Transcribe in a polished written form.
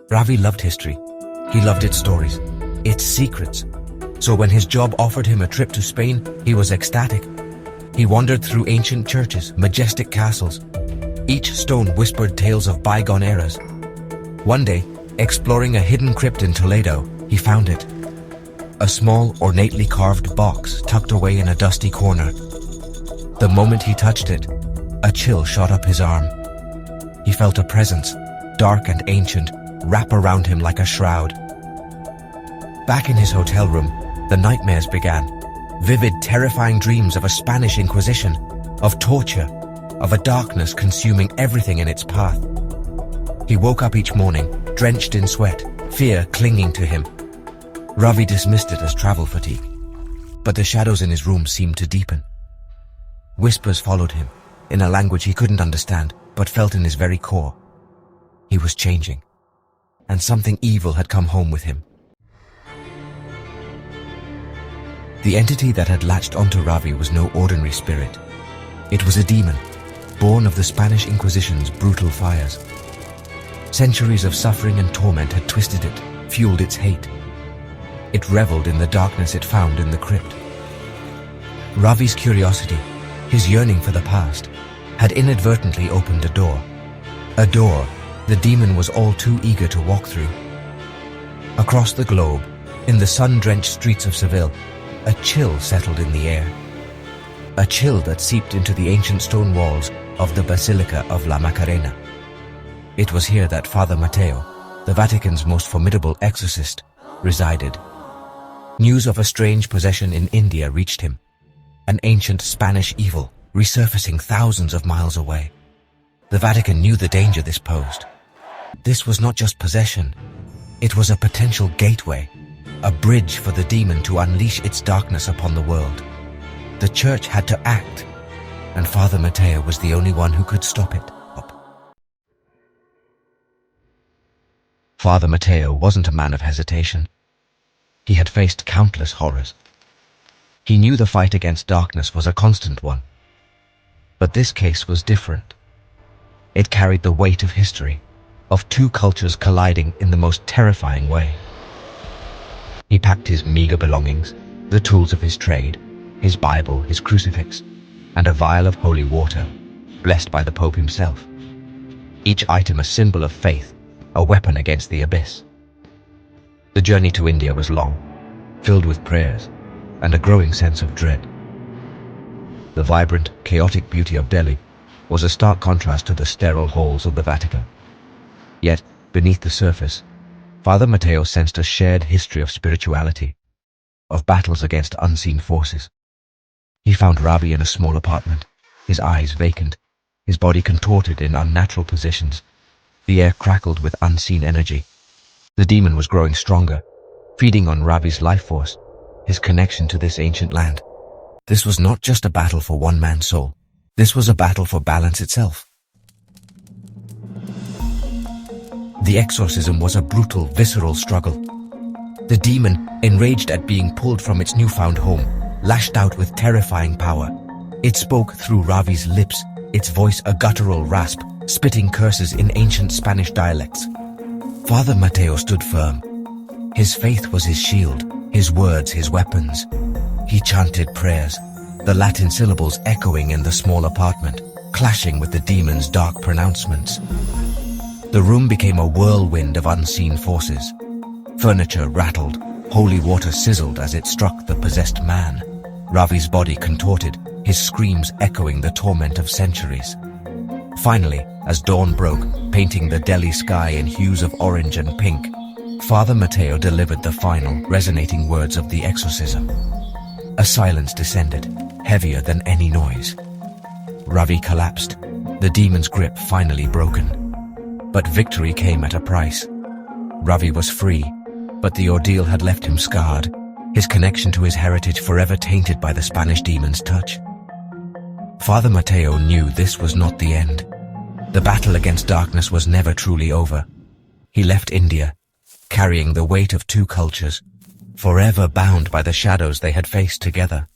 Ravi loved history. He loved its stories, its secrets. So when his job offered him a trip to Spain, he was ecstatic. He wandered through ancient churches, majestic castles. Each stone whispered tales of bygone eras. One day, exploring a hidden crypt in Toledo, he found it. A small, ornately carved box tucked away in a dusty corner. The moment he touched it, a chill shot up his arm. He felt a presence, dark and ancient, wrap around him like a shroud. Back in his hotel room, the nightmares began. Vivid, terrifying dreams of a Spanish Inquisition, of torture, of a darkness consuming everything in its path. He woke up each morning, drenched in sweat, fear clinging to him. Ravi dismissed it as travel fatigue, but the shadows in his room seemed to deepen. Whispers followed him, in a language he couldn't understand, but felt in his very core. He was changing, and something evil had come home with him. The entity that had latched onto Ravi was no ordinary spirit. It was a demon, born of the Spanish Inquisition's brutal fires. Centuries of suffering and torment had twisted it, fueled its hate. It reveled in the darkness it found in the crypt. Ravi's curiosity, his yearning for the past, had inadvertently opened a door. A door the demon was all too eager to walk through. Across the globe, in the sun-drenched streets of Seville, a chill settled in the air. A chill that seeped into the ancient stone walls of the Basilica of La Macarena. It was here that Father Matteo, the Vatican's most formidable exorcist, resided. News of a strange possession in India reached him, an ancient Spanish evil resurfacing thousands of miles away. The Vatican knew the danger this posed. This was not just possession, it was a potential gateway, a bridge for the demon to unleash its darkness upon the world. The church had to act, and Father Matteo was the only one who could stop it. Father Matteo wasn't a man of hesitation. He had faced countless horrors. He knew the fight against darkness was a constant one. But this case was different. It carried the weight of history, of two cultures colliding in the most terrifying way. He packed his meager belongings, the tools of his trade, his Bible, his crucifix, and a vial of holy water, blessed by the Pope himself. Each item a symbol of faith, a weapon against the abyss. The journey to India was long, filled with prayers and a growing sense of dread. The vibrant, chaotic beauty of Delhi was a stark contrast to the sterile halls of the Vatican. Yet, beneath the surface, Father Matteo sensed a shared history of spirituality, of battles against unseen forces. He found Ravi in a small apartment, his eyes vacant, his body contorted in unnatural positions. The air crackled with unseen energy. The demon was growing stronger, feeding on Ravi's life force, his connection to this ancient land. This was not just a battle for one man's soul. This was a battle for balance itself. The exorcism was a brutal, visceral struggle. The demon, enraged at being pulled from its newfound home, lashed out with terrifying power. It spoke through Ravi's lips, its voice a guttural rasp, spitting curses in ancient Spanish dialects. Father Matteo stood firm. His faith was his shield, his words his weapons. He chanted prayers, the Latin syllables echoing in the small apartment, clashing with the demon's dark pronouncements. The room became a whirlwind of unseen forces. Furniture rattled, holy water sizzled as it struck the possessed man. Ravi's body contorted, his screams echoing the torment of centuries. Finally, as dawn broke, painting the Delhi sky in hues of orange and pink, Father Matteo delivered the final, resonating words of the exorcism. A silence descended, heavier than any noise. Ravi collapsed, the demon's grip finally broken. But victory came at a price. Ravi was free, but the ordeal had left him scarred, his connection to his heritage forever tainted by the Spanish demon's touch. Father Matteo knew this was not the end. The battle against darkness was never truly over. He left India, carrying the weight of two cultures, forever bound by the shadows they had faced together.